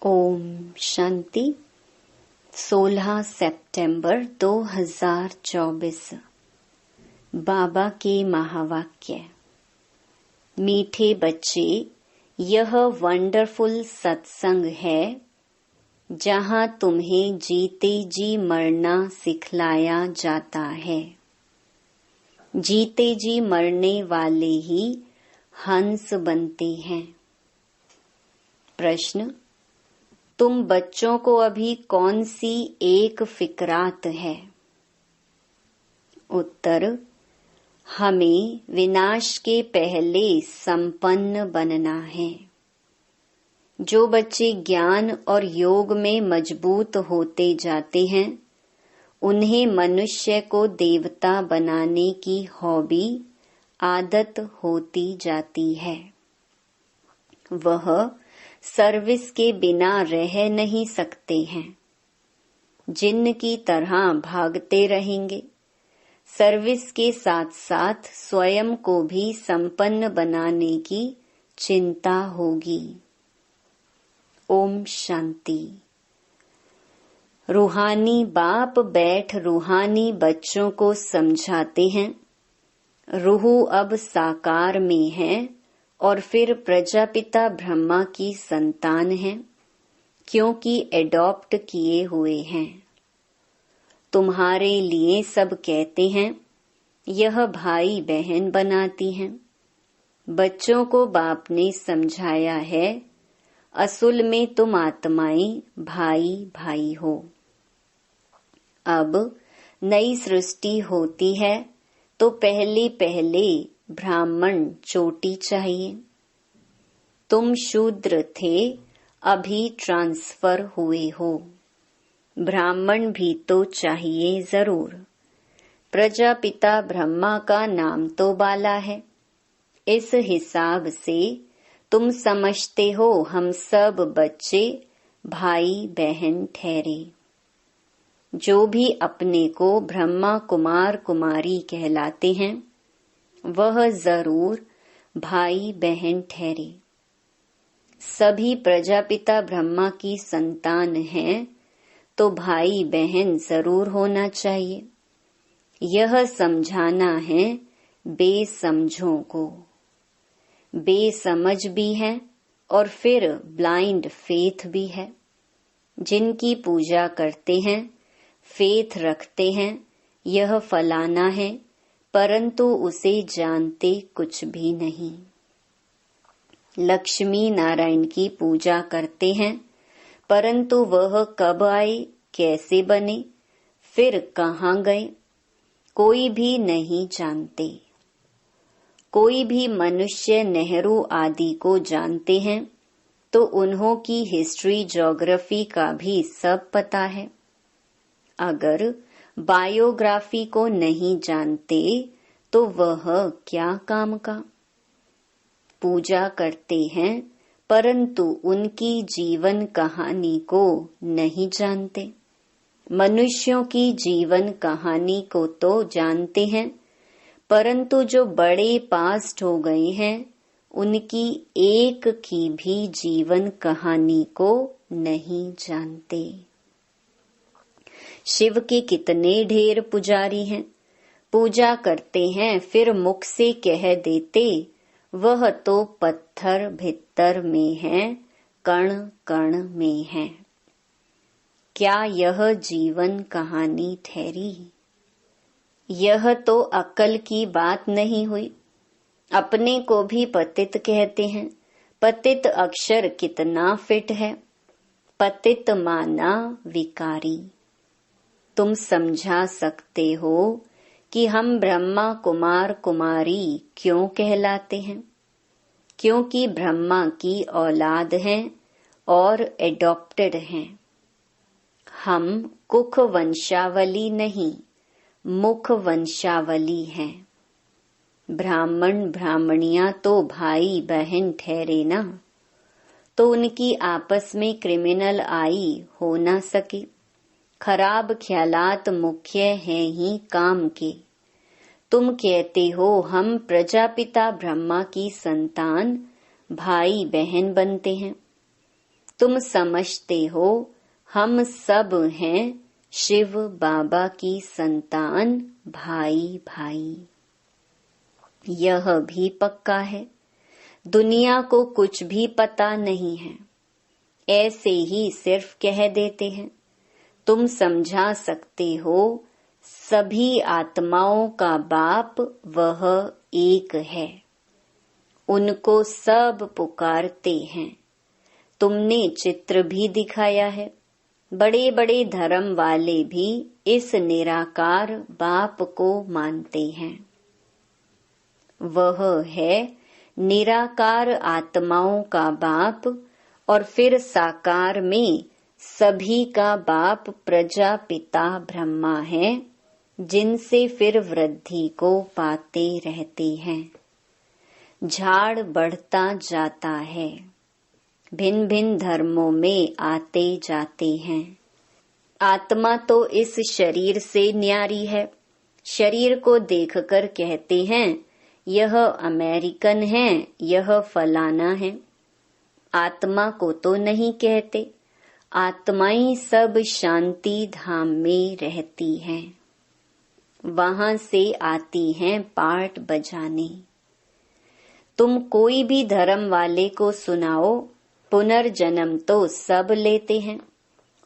ओम शांति। 16 सितंबर 2024। बाबा के महावाक्य। मीठे बच्चे, यह वंडरफुल सत्संग है जहाँ तुम्हें जीते जी मरना सिखलाया जाता है। जीते जी मरने वाले ही हंस बनते हैं। प्रश्न: तुम बच्चों को अभी कौन सी एक फिक्रात है? उत्तर: हमें विनाश के पहले संपन्न बनना है। जो बच्चे ज्ञान और योग में मजबूत होते जाते हैं, उन्हें मनुष्य को देवता बनाने की हॉबी आदत होती जाती है। वह सर्विस के बिना रह नहीं सकते हैं। जिन्न की तरह भागते रहेंगे। सर्विस के साथ साथ स्वयं को भी संपन्न बनाने की चिंता होगी। ओम शांति। रूहानी बाप बैठ रूहानी बच्चों को समझाते हैं। रूह अब साकार में है और फिर प्रजापिता ब्रह्मा की संतान है, क्योंकि एडॉप्ट किए हुए हैं। तुम्हारे लिए सब कहते हैं, यह भाई बहन बनाती हैं। बच्चों को बाप ने समझाया है, असल में तुम आत्माएं भाई भाई हो। अब नई सृष्टि होती है तो पहले पहले ब्राह्मण चोटी चाहिए। तुम शूद्र थे, अभी ट्रांसफर हुए हो। ब्राह्मण भी तो चाहिए जरूर। प्रजापिता ब्रह्मा का नाम तो बाला है। इस हिसाब से तुम समझते हो हम सब बच्चे भाई बहन ठहरे। जो भी अपने को ब्रह्मा कुमार कुमारी कहलाते हैं, वह जरूर भाई बहन ठहरे। सभी प्रजापिता ब्रह्मा की संतान हैं, तो भाई बहन जरूर होना चाहिए। यह समझाना है बेसमझों को। बेसमझ भी है और फिर ब्लाइंड फेथ भी है। जिनकी पूजा करते हैं, फेथ रखते हैं, यह फलाना है, परंतु उसे जानते कुछ भी नहीं। लक्ष्मी नारायण की पूजा करते हैं, परंतु वह कब आए, कैसे बने, फिर कहाँ गए, कोई भी नहीं जानते। कोई भी मनुष्य नेहरू आदि को जानते हैं, तो उन्हों की हिस्ट्री ज्योग्राफी का भी सब पता है। अगर बायोग्राफी को नहीं जानते तो वह क्या काम का। पूजा करते हैं, परंतु उनकी जीवन कहानी को नहीं जानते। मनुष्यों की जीवन कहानी को तो जानते हैं, परंतु जो बड़े पास्ट हो गए हैं, उनकी एक की भी जीवन कहानी को नहीं जानते। शिव के कितने ढेर पुजारी हैं। पूजा करते हैं, फिर मुख से कह देते, वह तो पत्थर भित्तर में है, कण कण में है। क्या यह जीवन कहानी ठहरी? यह तो अक्ल की बात नहीं हुई। अपने को भी पतित कहते हैं। पतित अक्षर कितना फिट है। पतित माना विकारी। तुम समझा सकते हो कि हम ब्रह्मा कुमार कुमारी क्यों कहलाते हैं? क्योंकि ब्रह्मा की औलाद हैं और एडॉप्टेड हैं। हम कुख वंशावली नहीं, मुख वंशावली हैं। ब्राह्मण ब्राह्मणियां तो भाई बहन ठहरे ना, तो उनकी आपस में क्रिमिनल आई हो ना सके। खराब ख्यालात मुख्य हैं ही काम के। तुम कहते हो हम प्रजापिता ब्रह्मा की संतान भाई बहन बनते हैं। तुम समझते हो हम सब हैं शिव बाबा की संतान, भाई भाई। यह भी पक्का है, दुनिया को कुछ भी पता नहीं है, ऐसे ही सिर्फ कह देते हैं। तुम समझा सकते हो सभी आत्माओं का बाप वह एक है, उनको सब पुकारते हैं। तुमने चित्र भी दिखाया है, बड़े बड़े धर्म वाले भी इस निराकार बाप को मानते हैं। वह है निराकार आत्माओं का बाप, और फिर साकार में सभी का बाप प्रजापिता ब्रह्मा है, जिनसे फिर वृद्धि को पाते रहते हैं। झाड़ बढ़ता जाता है, भिन्न भिन्न धर्मों में आते जाते हैं। आत्मा तो इस शरीर से न्यारी है। शरीर को देखकर कहते हैं यह अमेरिकन है, यह फलाना है। आत्मा को तो नहीं कहते। आत्माएं सब शांति धाम में रहती हैं, वहां से आती हैं पाठ बजाने। तुम कोई भी धर्म वाले को सुनाओ, पुनर्जन्म तो सब लेते हैं,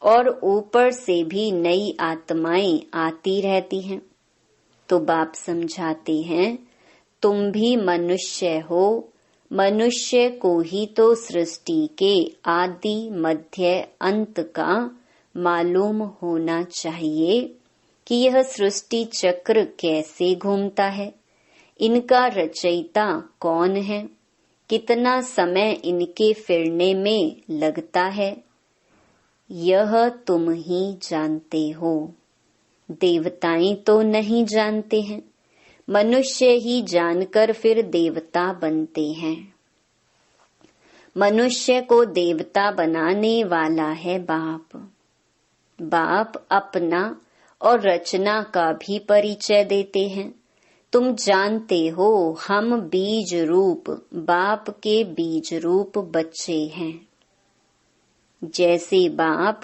और ऊपर से भी नई आत्माएं आती रहती हैं। तो बाप समझाते हैं तुम भी मनुष्य हो, मनुष्य को ही तो सृष्टि के आदि मध्य अंत का मालूम होना चाहिए कि यह सृष्टि चक्र कैसे घूमता है, इनका रचयिता कौन है, कितना समय इनके फिरने में लगता है। यह तुम ही जानते हो, देवताएं तो नहीं जानते हैं। मनुष्य ही जानकर फिर देवता बनते हैं। मनुष्य को देवता बनाने वाला है बाप। बाप अपना और रचना का भी परिचय देते हैं। तुम जानते हो हम बीज रूप बाप के बीज रूप बच्चे हैं। जैसे बाप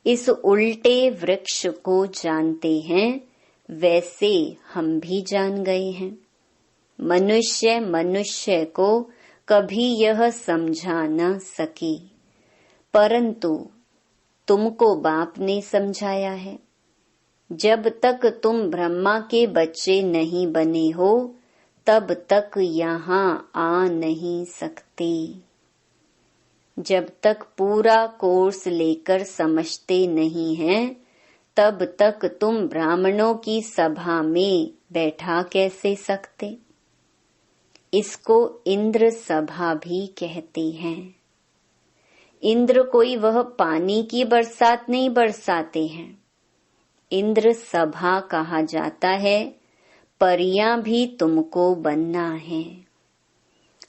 इस उल्टे वृक्ष को जानते हैं, वैसे हम भी जान गए हैं। मनुष्य को कभी यह समझा न सके, परंतु तुमको बाप ने समझाया है। जब तक तुम ब्रह्मा के बच्चे नहीं बने हो, तब तक यहाँ आ नहीं सकते। जब तक पूरा कोर्स लेकर समझते नहीं हैं, तब तक तुम ब्राह्मणों की सभा में बैठा कैसे सकते। इसको इंद्र सभा भी कहते हैं। इंद्र कोई वह पानी की बरसात नहीं बरसाते हैं, इंद्र सभा कहा जाता है। परियां भी तुमको बनना है।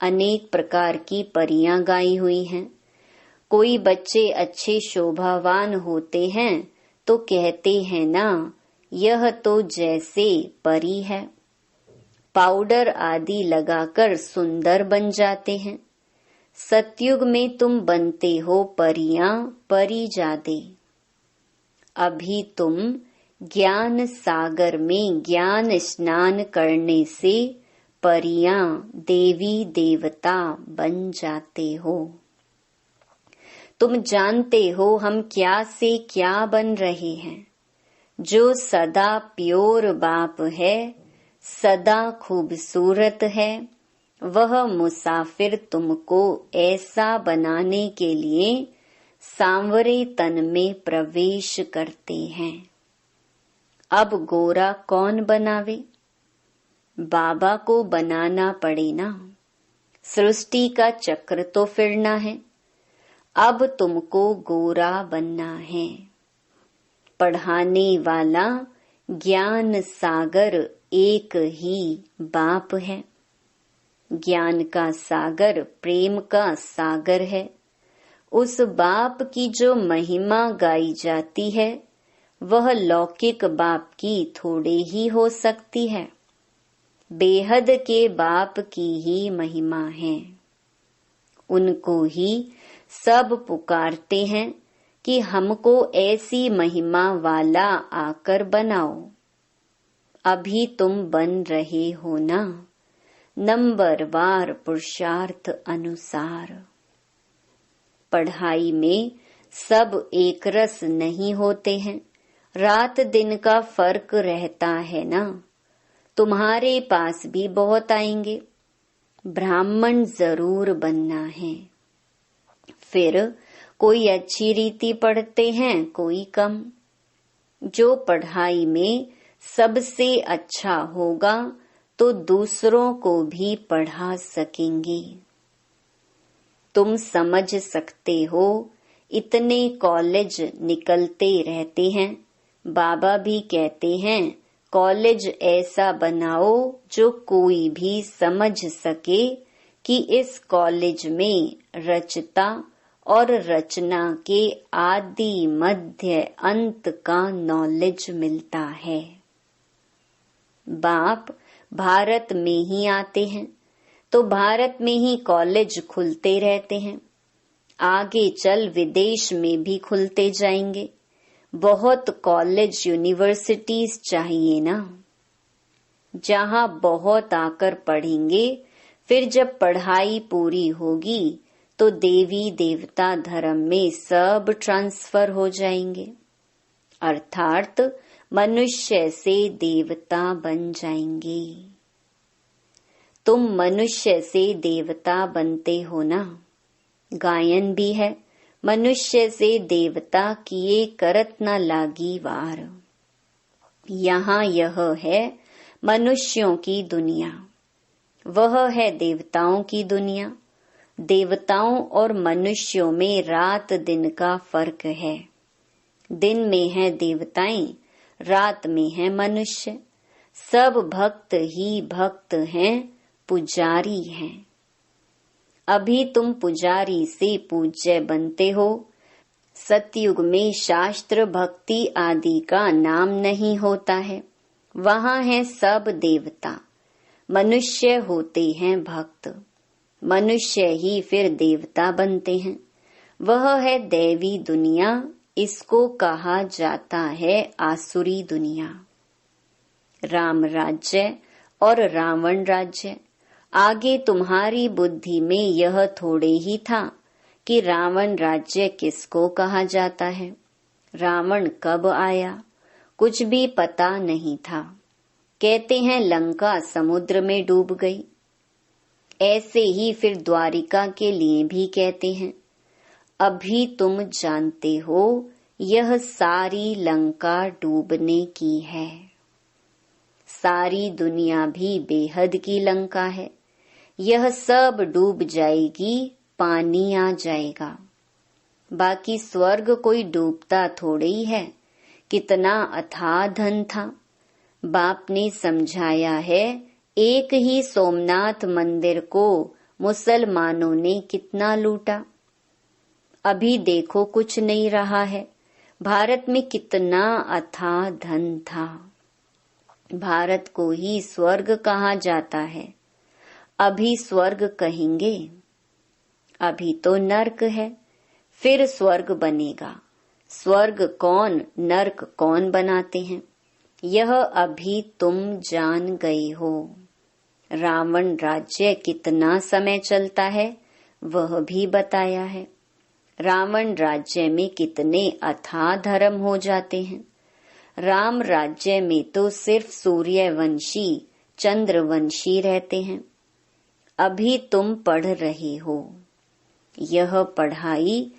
अनेक प्रकार की परियां गाई हुई हैं। कोई बच्चे अच्छे शोभावान होते हैं तो कहते हैं ना, यह तो जैसे परी है। पाउडर आदि लगाकर सुंदर बन जाते हैं। सतयुग में तुम बनते हो परियां, परिजादे। अभी तुम ज्ञान सागर में ज्ञान स्नान करने से परियां देवी देवता बन जाते हो। तुम जानते हो हम क्या से क्या बन रहे हैं। जो सदा प्योर बाप है, सदा खूबसूरत है, वह मुसाफिर तुमको ऐसा बनाने के लिए सांवरे तन में प्रवेश करते हैं। अब गोरा कौन बनावे? बाबा को बनाना पड़े ना। सृष्टि का चक्र तो फिरना है। अब तुमको गोरा बनना है। पढ़ाने वाला ज्ञान सागर एक ही बाप है। ज्ञान का सागर प्रेम का सागर है। उस बाप की जो महिमा गाई जाती है, वह लौकिक बाप की थोड़े ही हो सकती है। बेहद के बाप की ही महिमा है। उनको ही सब पुकारते हैं कि हमको ऐसी महिमा वाला आकर बनाओ। अभी तुम बन रहे हो ना, नंबरवार पुरुषार्थ अनुसार। पढ़ाई में सब एक रस नहीं होते हैं, रात दिन का फर्क रहता है ना। तुम्हारे पास भी बहुत आएंगे, ब्राह्मण जरूर बनना है। फिर कोई अच्छी रीति पढ़ते हैं, कोई कम। जो पढ़ाई में सबसे अच्छा होगा तो दूसरों को भी पढ़ा सकेंगे। तुम समझ सकते हो, इतने कॉलेज निकलते रहते हैं। बाबा भी कहते हैं कॉलेज ऐसा बनाओ जो कोई भी समझ सके कि इस कॉलेज में रचता और रचना के आदि मध्य अंत का नॉलेज मिलता है। बाप भारत में ही आते हैं तो भारत में ही कॉलेज खुलते रहते हैं। आगे चल विदेश में भी खुलते जाएंगे। बहुत कॉलेज यूनिवर्सिटीज चाहिए ना, जहां बहुत आकर पढ़ेंगे। फिर जब पढ़ाई पूरी होगी तो देवी देवता धर्म में सब ट्रांसफर हो जाएंगे, अर्थात मनुष्य से देवता बन जाएंगे। तुम मनुष्य से देवता बनते हो ना। गायन भी है, मनुष्य से देवता किए करत न लागी वार। यहाँ यह है मनुष्यों की दुनिया, वह है देवताओं की दुनिया। देवताओं और मनुष्यों में रात दिन का फर्क है। दिन में है देवताएं, रात में है मनुष्य। सब भक्त ही भक्त हैं, पुजारी हैं। अभी तुम पुजारी से पूज्य बनते हो। सतयुग में शास्त्र भक्ति आदि का नाम नहीं होता है, वहाँ है सब देवता। मनुष्य होते हैं भक्त, मनुष्य ही फिर देवता बनते हैं। वह है दैवी दुनिया, इसको कहा जाता है आसुरी दुनिया। राम राज्य और रावण राज्य। आगे तुम्हारी बुद्धि में यह थोड़े ही था कि रावण राज्य किसको कहा जाता है। रावण कब आया कुछ भी पता नहीं था। कहते हैं लंका समुद्र में डूब गई। ऐसे ही फिर द्वारिका के लिए भी कहते हैं। अभी तुम जानते हो यह सारी लंका डूबने की है। सारी दुनिया भी बेहद की लंका है। यह सब डूब जाएगी, पानी आ जाएगा। बाकी स्वर्ग कोई डूबता थोड़े ही है। कितना अथाह धन था। बाप ने समझाया है, एक ही सोमनाथ मंदिर को मुसलमानों ने कितना लूटा। अभी देखो कुछ नहीं रहा है। भारत में कितना अथाह धन था। भारत को ही स्वर्ग कहा जाता है। अभी स्वर्ग कहेंगे, अभी तो नर्क है। फिर स्वर्ग बनेगा। स्वर्ग कौन नर्क कौन बनाते हैं, यह अभी तुम जान गए हो। रावण राज्य कितना समय चलता है वह भी बताया है। रावण राज्य में कितने अथाह धर्म हो जाते हैं। राम राज्य में तो सिर्फ सूर्यवंशी चंद्रवंशी रहते हैं। अभी तुम पढ़ रहे हो। यह पढ़ाई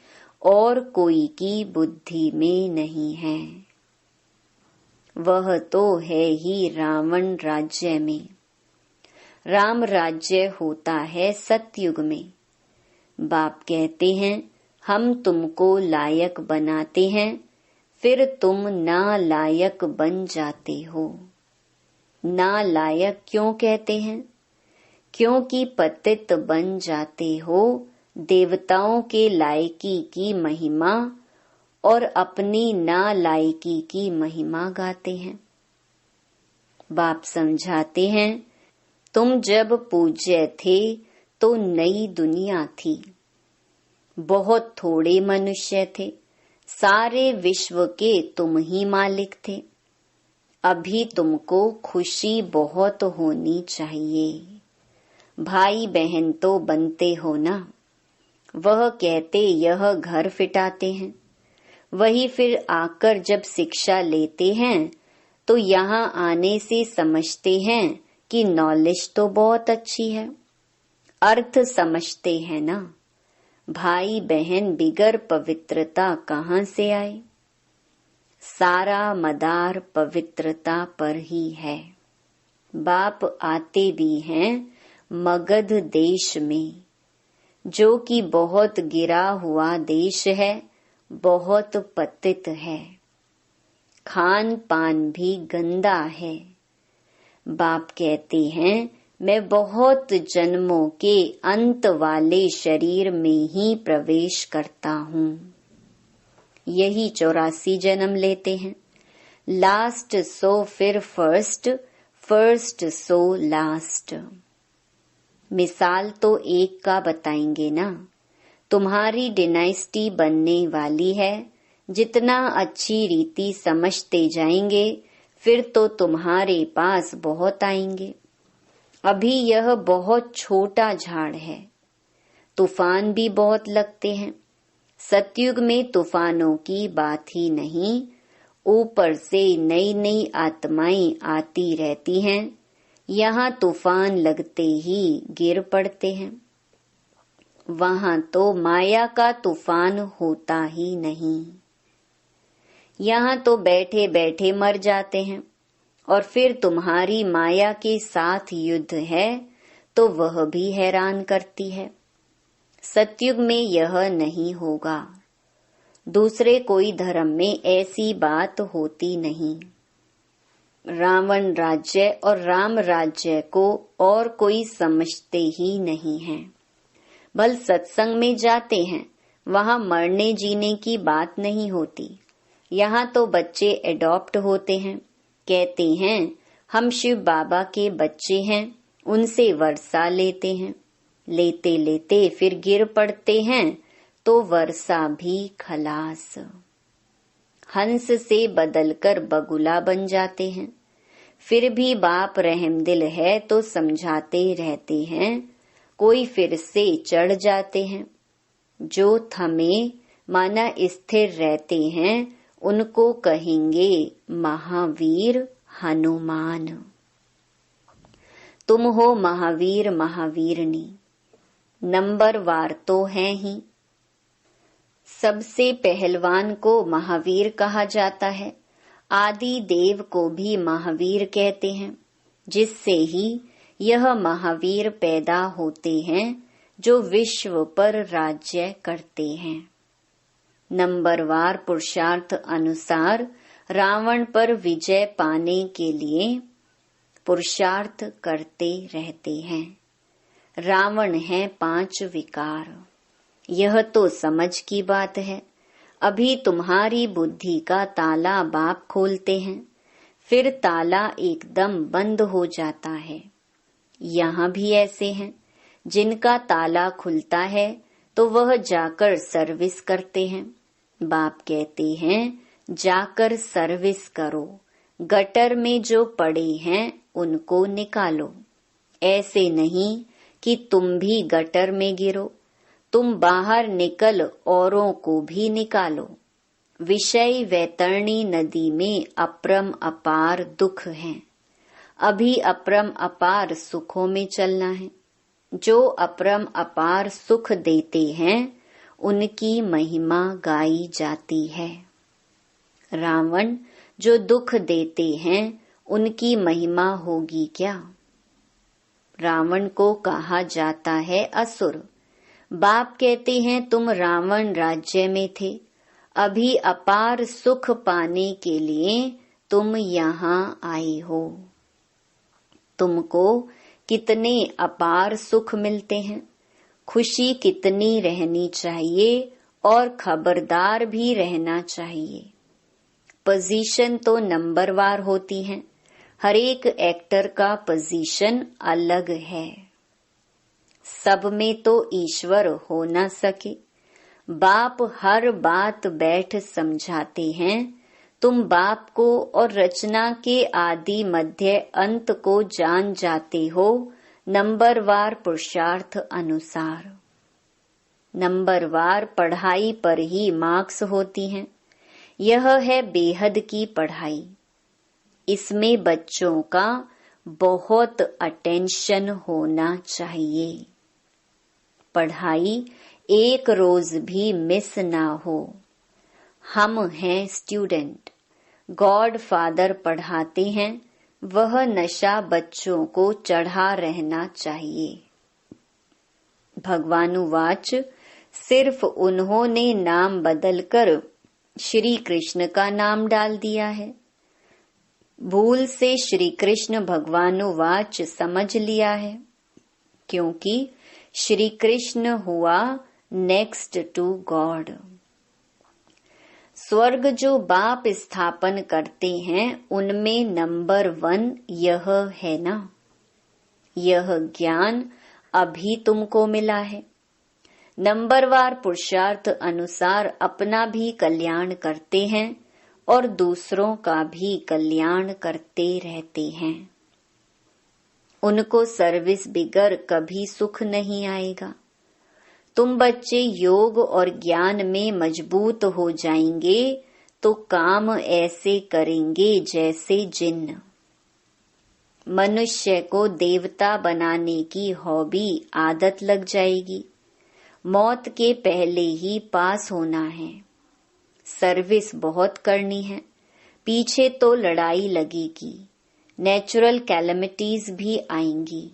और कोई की बुद्धि में नहीं है, वह तो है ही रावण राज्य में। राम राज्य होता है सतयुग में। बाप कहते हैं हम तुमको लायक बनाते हैं, फिर तुम नालायक बन जाते हो। नालायक क्यों कहते हैं? क्योंकि पतित बन जाते हो। देवताओं के लायकी की महिमा और अपनी नालायकी की महिमा गाते हैं। बाप समझाते हैं तुम जब पूज्य थे तो नई दुनिया थी। बहुत थोड़े मनुष्य थे, सारे विश्व के तुम ही मालिक थे। अभी तुमको खुशी बहुत होनी चाहिए। भाई बहन तो बनते हो ना। वह कहते यह घर फिटाते हैं, वही फिर आकर जब शिक्षा लेते हैं तो यहाँ आने से समझते हैं कि नॉलेज तो बहुत अच्छी है, अर्थ समझते हैं ना। भाई बहन बिगर पवित्रता कहाँ से आए? सारा मदार पवित्रता पर ही है। बाप आते भी हैं मगध देश में, जो कि बहुत गिरा हुआ देश है, बहुत पतित है, खान पान भी गंदा है। बाप कहते हैं मैं बहुत जन्मों के अंत वाले शरीर में ही प्रवेश करता हूँ। यही 84 जन्म लेते हैं। लास्ट सो फिर फर्स्ट, फर्स्ट सो लास्ट। मिसाल तो एक का बताएंगे ना। तुम्हारी डिनाइस्टी बनने वाली है। जितना अच्छी रीति समझते जाएंगे फिर तो तुम्हारे पास बहुत आएंगे। अभी यह बहुत छोटा झाड़ है, तूफान भी बहुत लगते हैं। सतयुग में तूफानों की बात ही नहीं, ऊपर से नई नई आत्माएं आती रहती हैं। यहाँ तूफान लगते ही गिर पड़ते हैं। वहाँ तो माया का तूफान होता ही नहीं। यहाँ तो बैठे बैठे मर जाते हैं। और फिर तुम्हारी माया के साथ युद्ध है तो वह भी हैरान करती है। सतयुग में यह नहीं होगा। दूसरे कोई धर्म में ऐसी बात होती नहीं। रावण राज्य और राम राज्य को और कोई समझते ही नहीं है। भल सत्संग में जाते हैं, वहाँ मरने जीने की बात नहीं होती। यहाँ तो बच्चे एडॉप्ट होते हैं, कहते हैं हम शिव बाबा के बच्चे हैं, उनसे वर्षा लेते हैं। लेते लेते फिर गिर पड़ते हैं तो वर्षा भी खलास। हंस से बदलकर बगुला बन जाते हैं। फिर भी बाप रहमदिल है तो समझाते रहते हैं। कोई फिर से चढ़ जाते हैं। जो थमे माना स्थिर रहते हैं उनको कहेंगे महावीर हनुमान। तुम हो महावीर महावीरनी, नंबर वार तो हैं ही। सबसे पहलवान को महावीर कहा जाता है। आदि देव को भी महावीर कहते हैं, जिससे ही यह महावीर पैदा होते हैं जो विश्व पर राज्य करते हैं। नंबरवार पुरुषार्थ अनुसार रावण पर विजय पाने के लिए पुरुषार्थ करते रहते हैं। रावण है 5 विकार। यह तो समझ की बात है। अभी तुम्हारी बुद्धि का ताला बाप खोलते हैं, फिर ताला एकदम बंद हो जाता है। यहाँ भी ऐसे हैं जिनका ताला खुलता है तो वह जाकर सर्विस करते हैं। बाप कहते हैं जाकर सर्विस करो, गटर में जो पड़े हैं उनको निकालो। ऐसे नहीं कि तुम भी गटर में गिरो, तुम बाहर निकल औरों को भी निकालो। विषय वैतरणी नदी में अपरम अपार दुख हैं। अभी अपरम अपार सुखों में चलना है। जो अपरम अपार सुख देते हैं उनकी महिमा गाई जाती है। रावण जो दुख देते हैं उनकी महिमा होगी क्या? रावण को कहा जाता है असुर। बाप कहते हैं तुम रावण राज्य में थे, अभी अपार सुख पाने के लिए तुम यहाँ आए हो। तुमको कितने अपार सुख मिलते हैं, खुशी कितनी रहनी चाहिए और खबरदार भी रहना चाहिए। पोजीशन तो नंबरवार होती है। हर एक एक्टर का पोजीशन अलग है। सब में तो ईश्वर हो न सके। बाप हर बात बैठ समझाते हैं। तुम बाप को और रचना के आदि मध्य अंत को जान जाते हो, नंबरवार पुरुषार्थ अनुसार। नंबरवार पढ़ाई पर ही मार्क्स होती हैं। यह है बेहद की पढ़ाई। इसमें बच्चों का बहुत अटेंशन होना चाहिए। पढ़ाई एक रोज भी मिस ना हो। हम हैं स्टूडेंट, गॉड फादर पढ़ाते हैं, वह नशा बच्चों को चढ़ा रहना चाहिए। भगवानुवाच, सिर्फ उन्होंने नाम बदलकर श्री कृष्ण का नाम डाल दिया है। भूल से श्री कृष्ण भगवानुवाच समझ लिया है, क्योंकि श्री कृष्ण हुआ नेक्स्ट टू गॉड। स्वर्ग जो बाप स्थापन करते हैं उनमें नंबर 1 यह है ना। यह ज्ञान अभी तुमको मिला है। नंबरवार पुरुषार्थ अनुसार अपना भी कल्याण करते हैं और दूसरों का भी कल्याण करते रहते हैं। उनको सर्विस बिगर कभी सुख नहीं आएगा। तुम बच्चे योग और ज्ञान में मजबूत हो जाएंगे तो काम ऐसे करेंगे जैसे जिन्न। मनुष्य को देवता बनाने की हॉबी आदत लग जाएगी। मौत के पहले ही पास होना है। सर्विस बहुत करनी है। पीछे तो लड़ाई लगेगी, नेचुरल कैलेमिटीज भी आएंगी।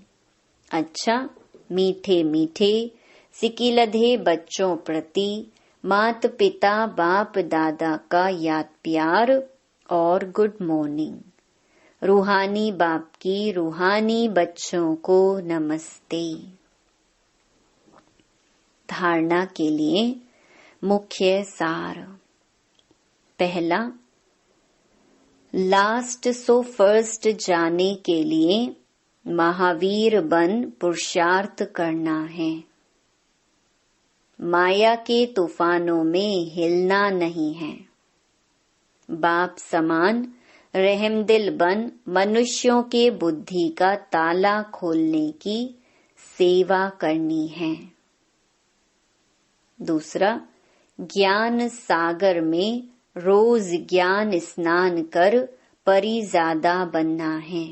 अच्छा, मीठे मीठे सिकिलधे बच्चों प्रति मात पिता बाप दादा का याद प्यार और गुड मॉर्निंग। रूहानी बाप की रूहानी बच्चों को नमस्ते। धारणा के लिए मुख्य सार। पहला, लास्ट सो फर्स्ट जाने के लिए महावीर बन पुरुषार्थ करना है। माया के तूफानों में हिलना नहीं है। बाप समान रहमदिल बन मनुष्यों के बुद्धि का ताला खोलने की सेवा करनी है। दूसरा, ज्ञान सागर में रोज ज्ञान स्नान कर परिजादा बनना है।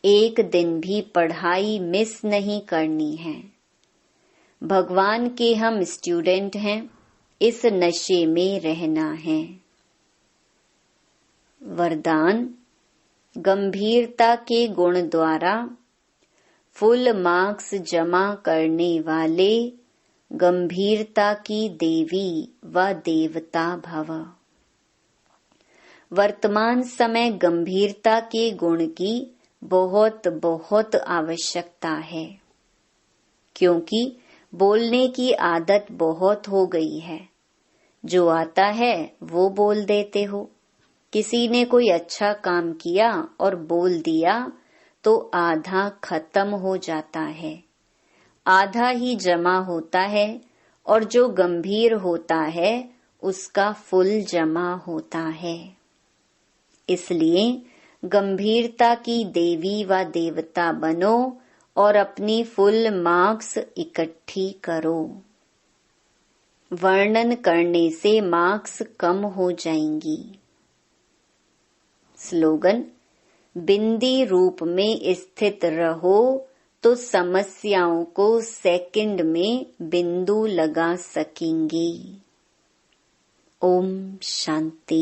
एक दिन भी पढ़ाई मिस नहीं करनी है। भगवान के हम स्टूडेंट हैं, इस नशे में रहना है। वरदान, गंभीरता के गुण द्वारा फुल मार्क्स जमा करने वाले गंभीरता की देवी व देवता भव। वर्तमान समय गंभीरता के गुण की बहुत बहुत आवश्यकता है, क्योंकि बोलने की आदत बहुत हो गई है। जो आता है वो बोल देते हो। किसी ने कोई अच्छा काम किया और बोल दिया तो आधा खत्म हो जाता है, आधा ही जमा होता है, और जो गंभीर होता है उसका फुल जमा होता है। इसलिए गंभीरता की देवी व देवता बनो और अपनी फुल मार्क्स इकट्ठी करो। वर्णन करने से मार्क्स कम हो जाएंगी। स्लोगन, बिंदी रूप में स्थित रहो तो समस्याओं को सेकंड में बिंदु लगा सकेंगे। ओम शांति।